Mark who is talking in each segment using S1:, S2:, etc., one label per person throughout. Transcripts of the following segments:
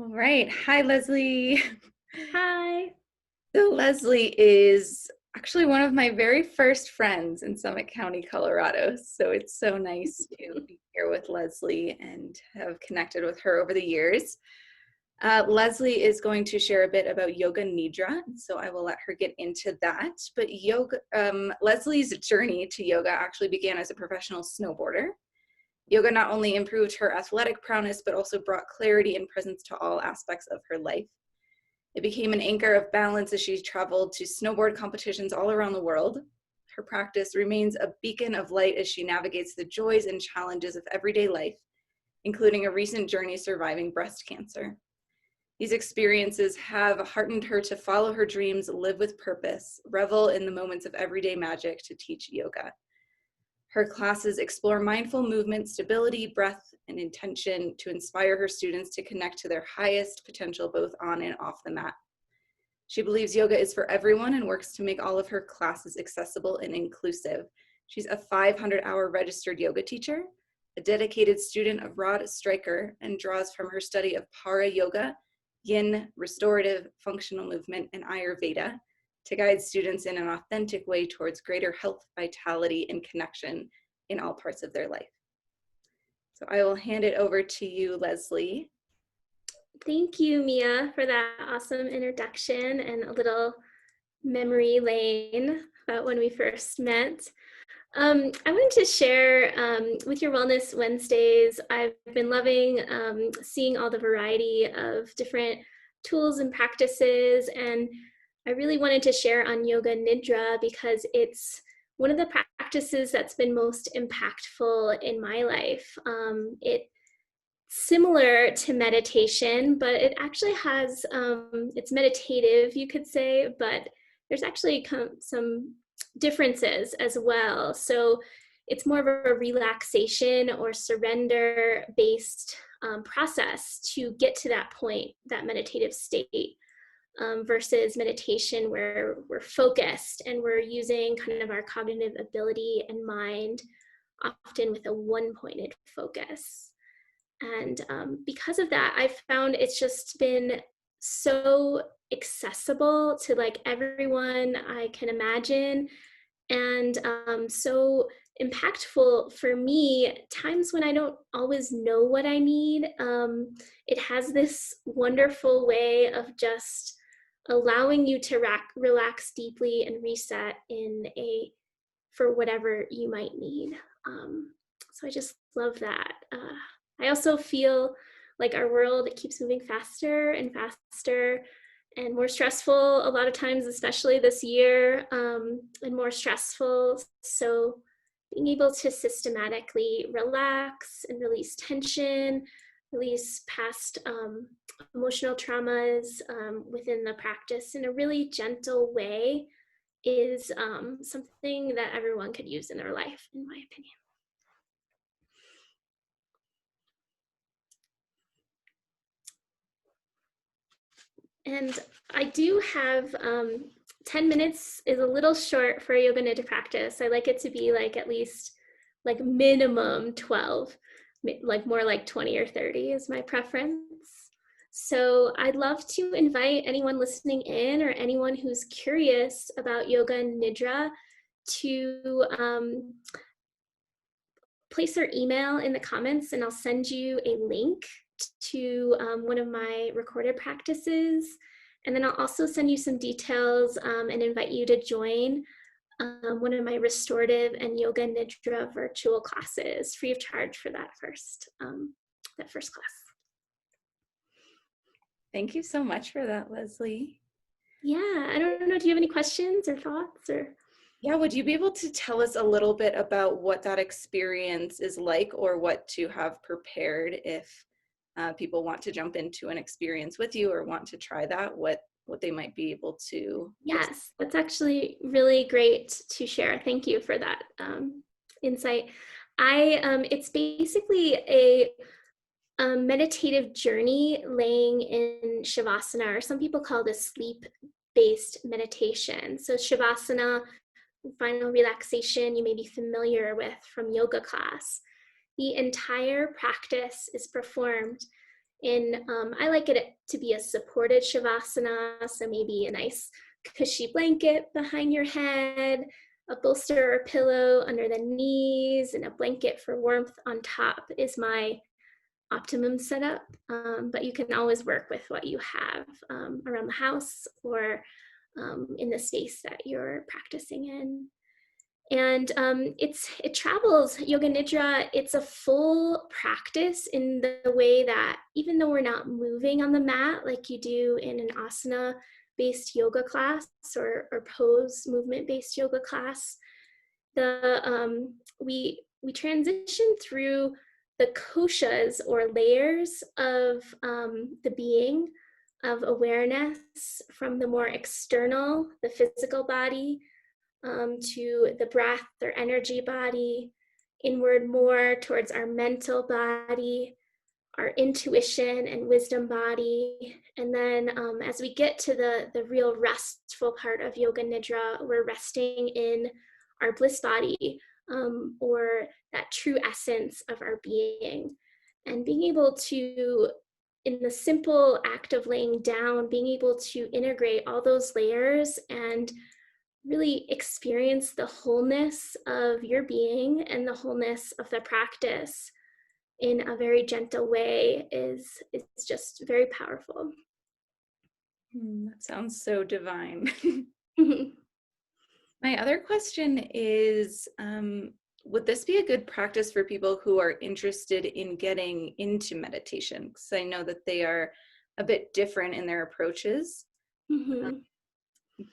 S1: All right. Hi, Leslie.
S2: Hi.
S1: So, Leslie is actually one of my very first friends in Summit County, Colorado. So, it's so nice to be here with Leslie and have connected with her over the years. Leslie is going to share a bit about Yoga Nidra, so I will let her get into that. But Leslie's journey to yoga actually began as a professional snowboarder. Yoga not only improved her athletic prowess, but also brought clarity and presence to all aspects of her life. It became an anchor of balance as she traveled to snowboard competitions all around the world. Her practice remains a beacon of light as she navigates the joys and challenges of everyday life, including a recent journey surviving breast cancer. These experiences have heartened her to follow her dreams, live with purpose, revel in the moments of everyday magic to teach yoga. Her classes explore mindful movement, stability, breath, and intention to inspire her students to connect to their highest potential both on and off the mat. She believes yoga is for everyone and works to make all of her classes accessible and inclusive. She's a 500-hour registered yoga teacher, a dedicated student of Rod Stryker, and draws from her study of para yoga, yin, restorative, functional movement, and Ayurveda to guide students in an authentic way towards greater health, vitality, and connection in all parts of their life. So I will hand it over to you, Leslie.
S2: Thank you, Mia, for that awesome introduction and a little memory lane about when we first met. I wanted to share with your Wellness Wednesdays, I've been loving seeing all the variety of different tools and practices, and I really wanted to share on Yoga Nidra because it's one of the practices that's been most impactful in my life. It's similar to meditation, but it actually has, it's meditative, you could say, but there's actually some differences as well. So it's more of a relaxation or surrender based process to get to that point, that meditative state, versus meditation where we're focused and we're using kind of our cognitive ability and mind, often with a one-pointed focus. And because of that, I've found it's just been so accessible to like everyone I can imagine, and so impactful for me times when I don't always know what I need. It has this wonderful way of just allowing you to relax deeply and reset for whatever you might need. So I just love that. I also feel like our world, it keeps moving faster and faster and more stressful a lot of times, especially this year, and more stressful. So being able to systematically relax and release tension, release past emotional traumas within the practice in a really gentle way is something that everyone could use in their life, in my opinion. And I do have 10 minutes is a little short for a yoga nidra practice. I like it to be like at least like minimum 12, like more like 20 or 30 is my preference. So I'd love to invite anyone listening in or anyone who's curious about yoga nidra to place their email in the comments, and I'll send you a link to one of my recorded practices. And then I'll also send you some details and invite you to join one of my restorative and yoga nidra virtual classes, free of charge for that first class.
S1: Thank you so much for that, Leslie.
S2: Yeah, I don't know. Do you have any questions or thoughts or?
S1: Yeah, would you be able to tell us a little bit about what that experience is like, or what to have prepared if people want to jump into an experience with you or want to try that, what they might be able to?
S2: Yes, that's actually really great to share. Thank you for that insight. It's basically a meditative journey laying in Shavasana, or some people call this sleep-based meditation. So Shavasana, final relaxation, you may be familiar with from yoga class. The entire practice is performed And I like it to be a supported shavasana, so maybe a nice cushy blanket behind your head, a bolster or pillow under the knees, and a blanket for warmth on top is my optimum setup. But you can always work with what you have around the house or in the space that you're practicing in. And it travels. Yoga Nidra, it's a full practice in the way that even though we're not moving on the mat like you do in an asana based yoga class or pose movement based yoga class, we transition through the koshas or layers of the being of awareness, from the more external, the physical body, to the breath or energy body, inward more towards our mental body, our intuition and wisdom body. And then as we get to the real restful part of Yoga Nidra, we're resting in our bliss body, or that true essence of our being. And being able to, in the simple act of laying down, being able to integrate all those layers and really experience the wholeness of your being and the wholeness of the practice in a very gentle way is just very powerful.
S1: That sounds so divine. My other question is, would this be a good practice for people who are interested in getting into meditation? Because I know that they are a bit different in their approaches.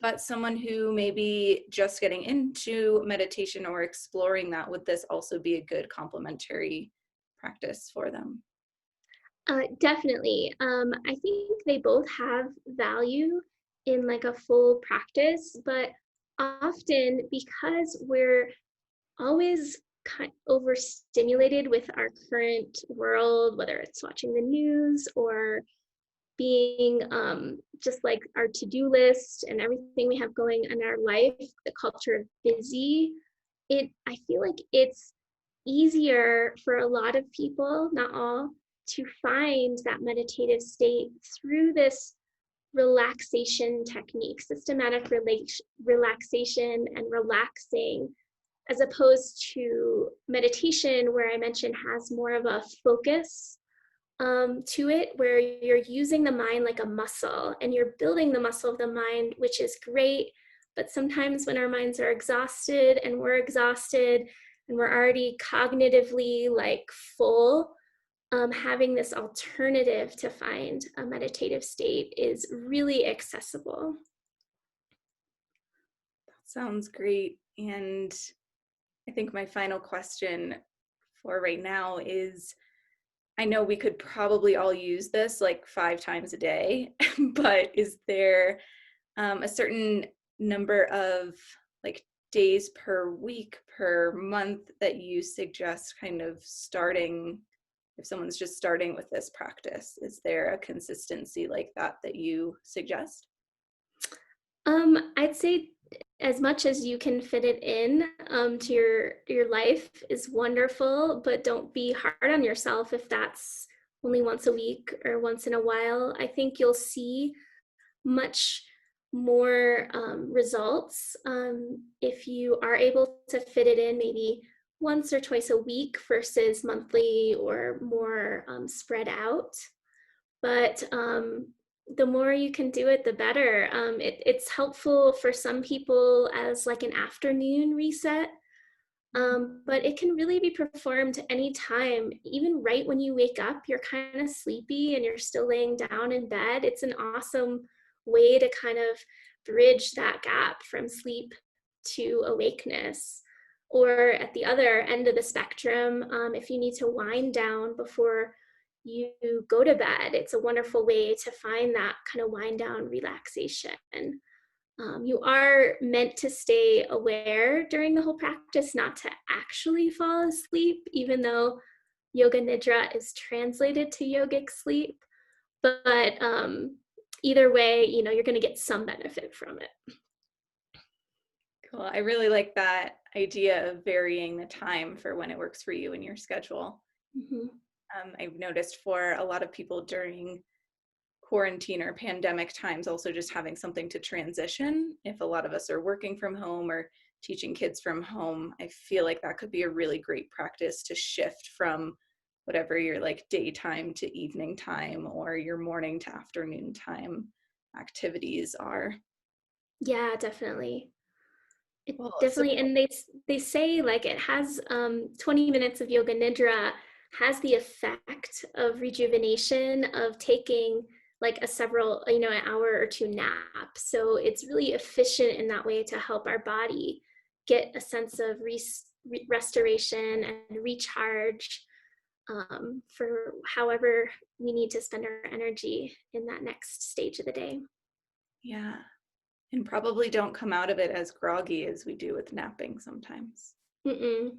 S1: But someone who may be just getting into meditation or exploring that, would this also be a good complementary practice for them?
S2: Definitely. I think they both have value in like a full practice, but often because we're always kind of overstimulated with our current world, whether it's watching the news or being just like our to-do list and everything we have going in our life, the culture of busy, I feel like it's easier for a lot of people, not all, to find that meditative state through this relaxation technique, systematic relaxation and relaxing, as opposed to meditation, where I mentioned has more of a focus to it, where you're using the mind like a muscle and you're building the muscle of the mind, which is great. But sometimes when our minds are exhausted and we're exhausted and we're already cognitively like full, having this alternative to find a meditative state is really accessible.
S1: Sounds great. And I think my final question for right now is, I know we could probably all use this like 5 times a day, but is there a certain number of like days per week, per month that you suggest kind of starting, if someone's just starting with this practice? Is there a consistency like that you suggest?
S2: I'd say as much as you can fit it in to your life is wonderful, but don't be hard on yourself if that's only once a week or once in a while. I think you'll see much more results if you are able to fit it in maybe once or twice a week versus monthly or more spread out. But the more you can do it, the better. It's helpful for some people as like an afternoon reset, but it can really be performed anytime, even right when you wake up, you're kind of sleepy and you're still laying down in bed. It's an awesome way to kind of bridge that gap from sleep to awakeness. Or at the other end of the spectrum, if you need to wind down before you go to bed, it's a wonderful way to find that kind of wind down relaxation. You are meant to stay aware during the whole practice, not to actually fall asleep, even though Yoga Nidra is translated to Yogic Sleep. But either way, you're going to get some benefit from it.
S1: Cool. I really like that idea of varying the time for when it works for you in your schedule.
S2: Mm-hmm.
S1: I've noticed for a lot of people during quarantine or pandemic times, also just having something to transition. If a lot of us are working from home or teaching kids from home, I feel like that could be a really great practice to shift from whatever your like daytime to evening time or your morning to afternoon time activities are.
S2: Yeah, definitely. It
S1: Well, so
S2: definitely, and they say like it has 20 minutes of yoga nidra has the effect of rejuvenation of taking like a several, an hour or two nap. So it's really efficient in that way to help our body get a sense of restoration and recharge for however we need to spend our energy in that next stage of the day.
S1: yeah, and probably don't come out of it as groggy as we do with napping sometimes.
S2: Mm-mm.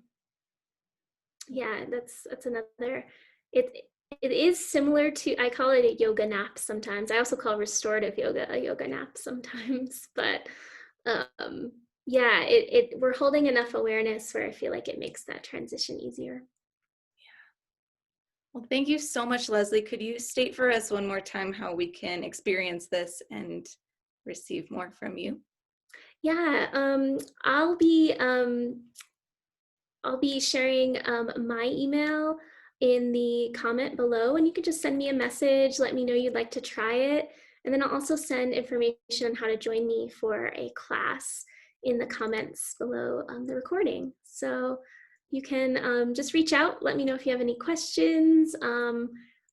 S2: Yeah, that's another. It is similar to, I call it a yoga nap sometimes. I also call restorative yoga a yoga nap sometimes. But um, yeah, we're holding enough awareness where I feel like it makes that transition easier.
S1: Well, thank you so much, Leslie. Could you state for us one more time how we can experience this and receive more from you?
S2: Yeah, I'll be sharing my email in the comment below, and you can just send me a message, let me know you'd like to try it. And then I'll also send information on how to join me for a class in the comments below the recording. So you can just reach out, let me know if you have any questions.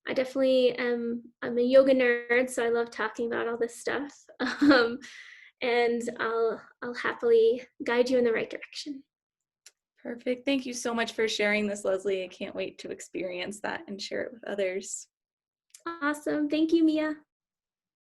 S2: I definitely am, I'm a yoga nerd, so I love talking about all this stuff. And I'll happily guide you in the right direction.
S1: Perfect. Thank you so much for sharing this, Leslie. I can't wait to experience that and share it with others.
S2: Awesome. Thank you, Mia.